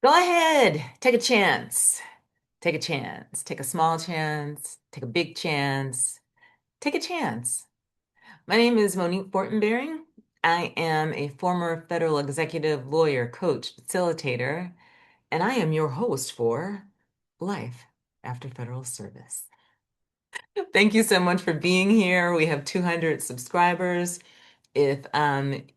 Go ahead, take a chance. Take a chance. Take a small chance. Take a big chance. Take a chance. My name is Monique Fortenberry. I am a former federal executive lawyer, coach, facilitator, and I am your host for Life After Federal Service. Thank you so much for being here. We have 200 subscribers. If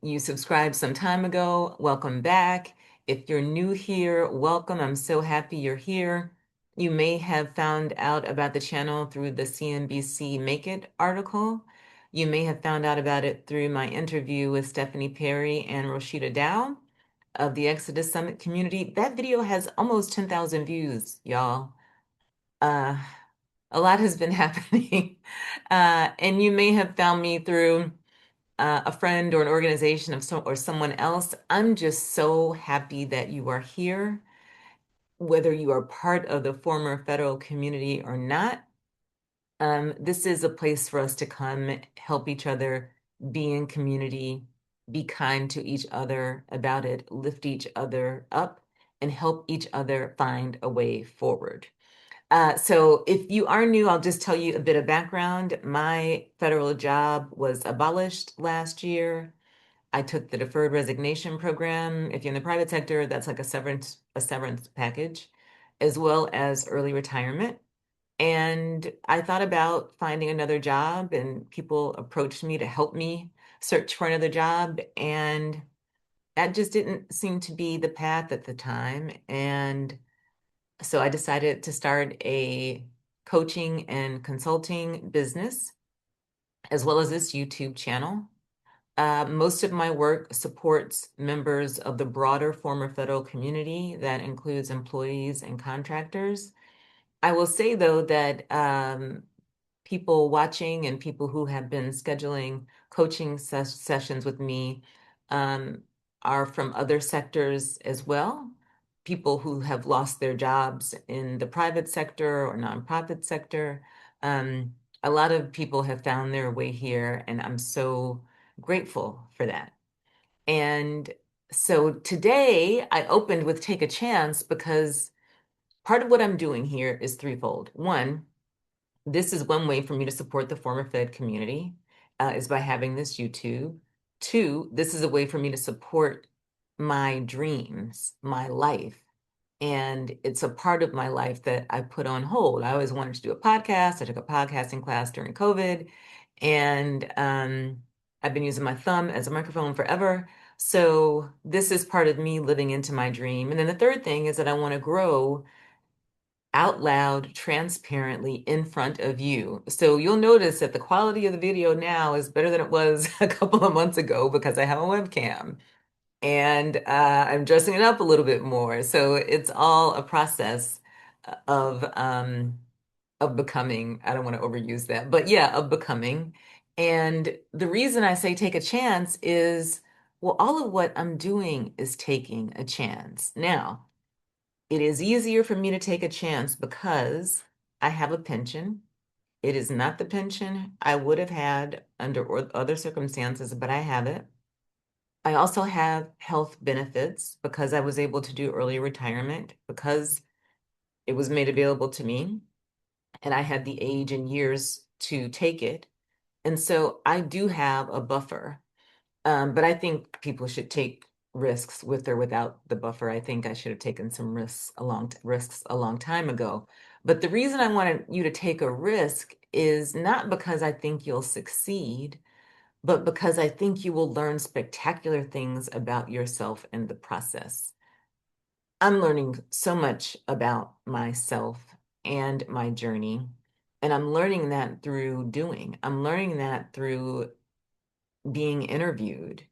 you subscribed some time ago, welcome back. If you're new here, welcome. I'm so happy you're here. You may have found out about the channel through the CNBC Make It article. You may have found out about it through my interview with Stephanie Perry and Rashida Dow of the Exodus Summit community. That video has almost 10,000 views, y'all. Uh, a lot has been happening. And you may have found me through a friend or an organization or someone else. I'm just so happy that you are here, whether you are part of the former federal community or not. This is a place for us to come, help each other, be in community, be kind to each other about it, lift each other up, and help each other find a way forward. So if you are new, I'll just tell you a bit of background. My federal job was abolished last year. I took the deferred resignation program. If you're in the private sector, that's like a severance package, as well as early retirement. And I thought about finding another job, and people approached me to help me search for another job. And that just didn't seem to be the path at the time. And so I decided to start a coaching and consulting business, as well as this YouTube channel. Most of my work supports members of the broader former federal community that includes employees and contractors. I will say, though, that people watching and people who have been scheduling coaching sessions with me um, are from other sectors as well. People who have lost their jobs in the private sector or nonprofit sector. Um, a lot of people have found their way here, and I'm so grateful for that. And so today I opened with Take a Chance because part of what I'm doing here is threefold. One, this is one way for me to support the former Fed community, is by having this YouTube. Two, this is a way for me to support my dreams, my life. And it's a part of my life that I put on hold. I always wanted to do a podcast. I took a podcasting class during COVID, and I've been using my thumb as a microphone forever. So this is part of me living into my dream. And then the third thing is that I want to grow out loud, transparently in front of you. So you'll notice that the quality of the video now is better than it was a couple of months ago because I have a webcam and I'm dressing it up a little bit more. So it's all a process of becoming. I don't want to overuse that, but yeah, of becoming. And the reason I say take a chance is, well, all of what I'm doing is taking a chance. Now, it is easier for me to take a chance because I have a pension. It is not the pension I would have had under other circumstances, but I have it. I also have health benefits because I was able to do early retirement because it was made available to me and I had the age and years to take it. And so I do have a buffer. But I think people should take risks with or without the buffer. I think I should have taken some risks a long time ago. But the reason I wanted you to take a risk is not because I think you'll succeed, but because I think you will learn spectacular things about yourself in the process. I'm learning so much about myself and my journey, and I'm learning that through doing. I'm learning that through being interviewed.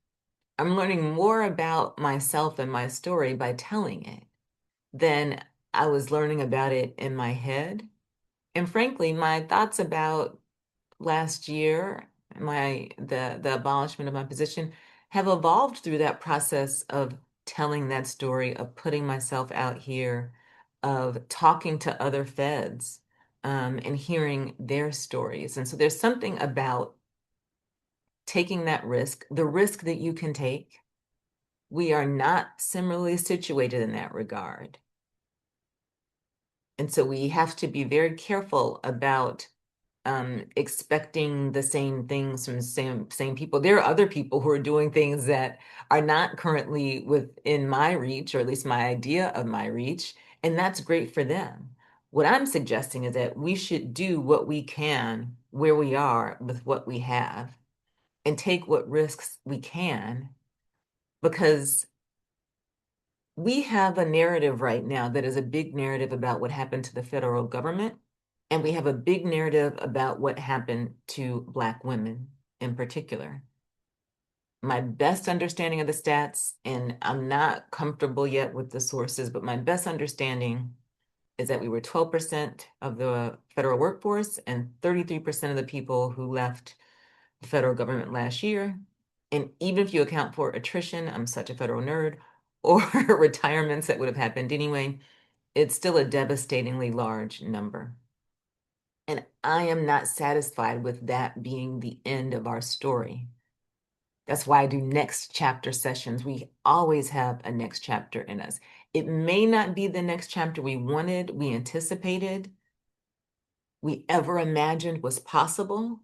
I'm learning more about myself and my story by telling it than I was learning about it in my head. And frankly, my thoughts about last year, the abolishment of my position, have evolved through that process of telling that story, of putting myself out here, of talking to other feds, and hearing their stories. And so there's something about taking that risk, the risk that you can take We are not similarly situated in that regard. And so we have to be very careful about expecting the same things from the same people. There are other people who are doing things that are not currently within my reach, or at least my idea of my reach, and that's great for them. What I'm suggesting is that we should do what we can where we are with what we have and take what risks we can, because we have a narrative right now that is a big narrative about what happened to the federal government, and we have a big narrative about what happened to Black women in particular. My best understanding of the stats, and I'm not comfortable yet with the sources, but my best understanding is that we were 12% of the federal workforce and 33% of the people who left the federal government last year. And even if you account for attrition, I'm such a federal nerd, or retirements that would have happened anyway, it's still a devastatingly large number. And I am not satisfied with that being the end of our story. That's why I do next chapter sessions. We always have a next chapter in us. It may not be the next chapter we wanted, we anticipated, we ever imagined was possible,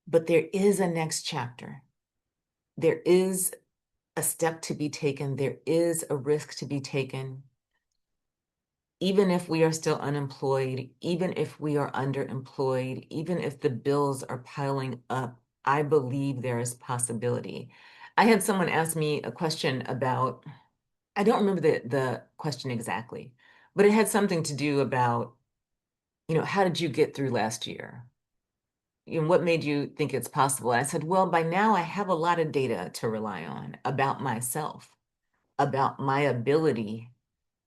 but there is a next chapter. There is a step to be taken. There is a risk to be taken. Even if we are still unemployed, even if we are underemployed, even if the bills are piling up, I believe there is possibility. I had someone ask me a question about, I don't remember the question exactly, but it had something to do about, how did you get through last year? What made you think it's possible? And I said, well, by now I have a lot of data to rely on about myself, about my ability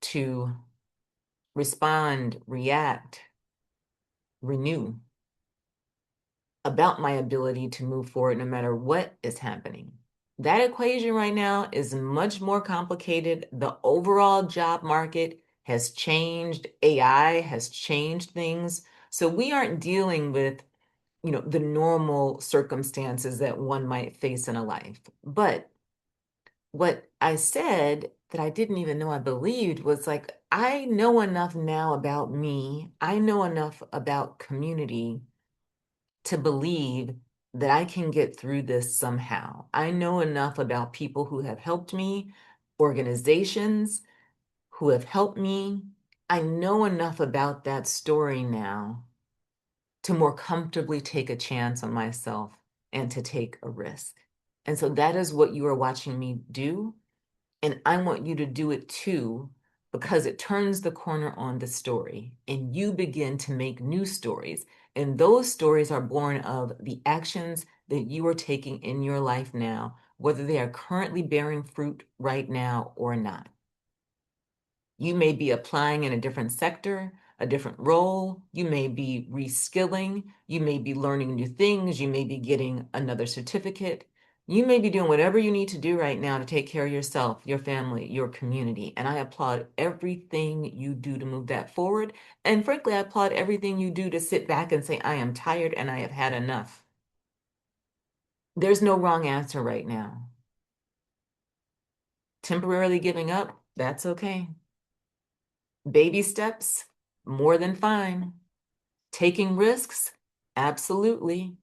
to respond, react, renew, about my ability to move forward no matter what is happening. That equation right now is much more complicated. The overall job market has changed. AI has changed things. So we aren't dealing with, the normal circumstances that one might face in a life. But what I said that I didn't even know I believed was like, I know enough now about me. I know enough about community to believe that I can get through this somehow. I know enough about people who have helped me, organizations who have helped me. I know enough about that story now to more comfortably take a chance on myself and to take a risk. And so that is what you are watching me do. And I want you to do it too, because it turns the corner on the story and you begin to make new stories. And those stories are born of the actions that you are taking in your life now, whether they are currently bearing fruit right now or not. You may be applying in a different sector, a different role. You may be reskilling. You may be learning new things. You may be getting another certificate. You may be doing whatever you need to do right now to take care of yourself, your family, your community. And I applaud everything you do to move that forward. And frankly, I applaud everything you do to sit back and say, I am tired and I have had enough. There's no wrong answer right now. Temporarily giving up, that's okay. Baby steps, more than fine. Taking risks, absolutely.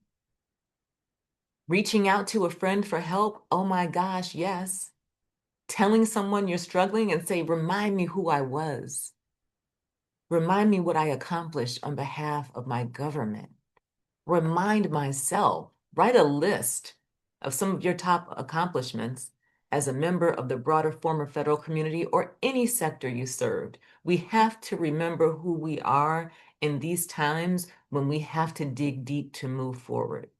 Reaching out to a friend for help, oh my gosh, yes. Telling someone you're struggling and say, remind me who I was. Remind me what I accomplished on behalf of my government. Remind myself, write a list of some of your top accomplishments as a member of the broader former federal community or any sector you served. We have to remember who we are in these times when we have to dig deep to move forward.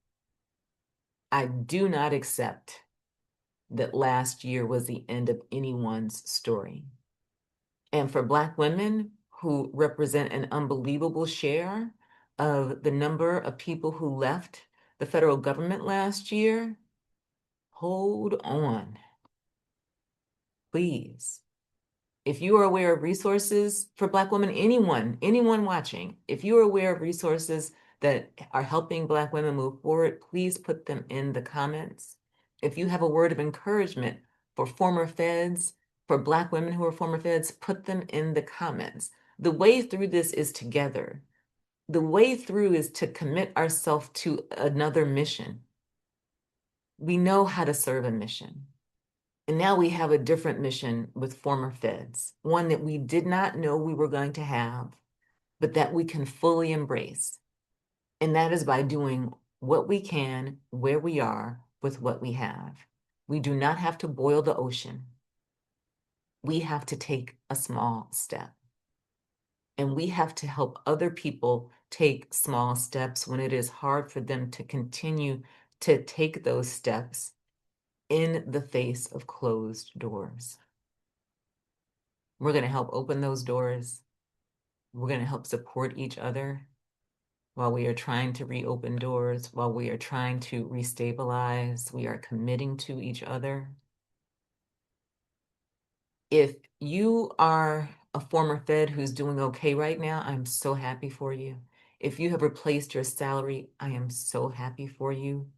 I do not accept that last year was the end of anyone's story. And for Black women who represent an unbelievable share of the number of people who left the federal government last year, hold on, please. If you are aware of resources for Black women, anyone watching, if you are aware of resources that are helping Black women move forward, please put them in the comments. If you have a word of encouragement for former feds, for Black women who are former feds, put them in the comments. The way through this is together. The way through is to commit ourselves to another mission. We know how to serve a mission. And now we have a different mission with former feds, one that we did not know we were going to have, but that we can fully embrace. And that is by doing what we can, where we are, with what we have. We do not have to boil the ocean. We have to take a small step. And we have to help other people take small steps when it is hard for them to continue to take those steps in the face of closed doors. We're going to help open those doors. We're going to help support each other while we are trying to reopen doors, while we are trying to restabilize. We are committing to each other. If you are a former Fed who's doing okay right now, I'm so happy for you. If you have replaced your salary, I am so happy for you.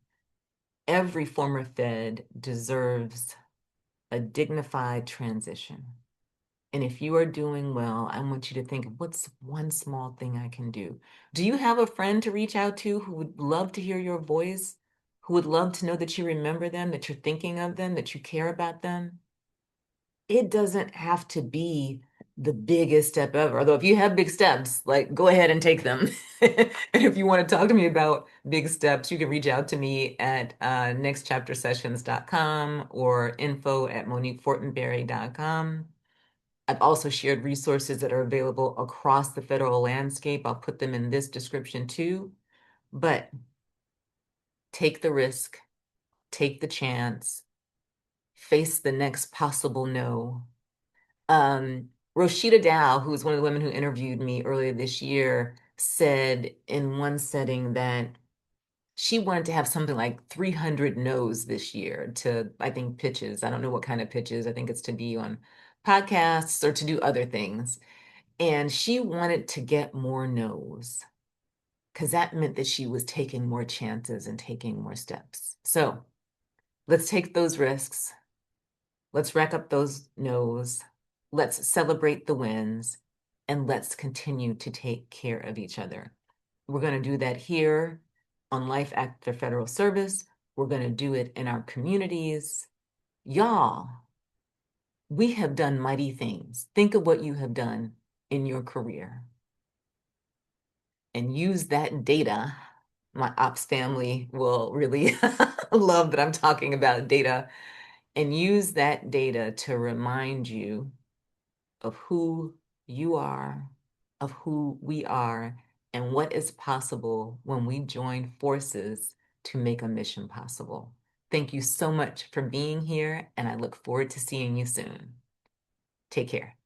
Every former Fed deserves a dignified transition. And if you are doing well, I want you to think, what's one small thing I can do? Do you have a friend to reach out to who would love to hear your voice, who would love to know that you remember them, that you're thinking of them, that you care about them? It doesn't have to be the biggest step ever. Although if you have big steps, like go ahead and take them. And if you want to talk to me about big steps, you can reach out to me at nextchaptersessions.com or info@moniquefortenberry.com. I've also shared resources that are available across the federal landscape. I'll put them in this description too. But take the risk, take the chance, face the next possible no. Rashida Dow, who was one of the women who interviewed me earlier this year, said in one setting that she wanted to have something like 300 no's this year to, I think, pitches. I don't know what kind of pitches. I think it's to be on podcasts or to do other things. And she wanted to get more no's because that meant that she was taking more chances and taking more steps. So let's take those risks. Let's rack up those no's. Let's celebrate the wins. And let's continue to take care of each other. We're going to do that here on Life After Federal Service. We're going to do it in our communities. Y'all, we have done mighty things. Think of what you have done in your career and use that data. My ops family will really love that I'm talking about data, and use that data to remind you of who you are, of who we are, and what is possible when we join forces to make a mission possible. Thank you so much for being here, and I look forward to seeing you soon. Take care.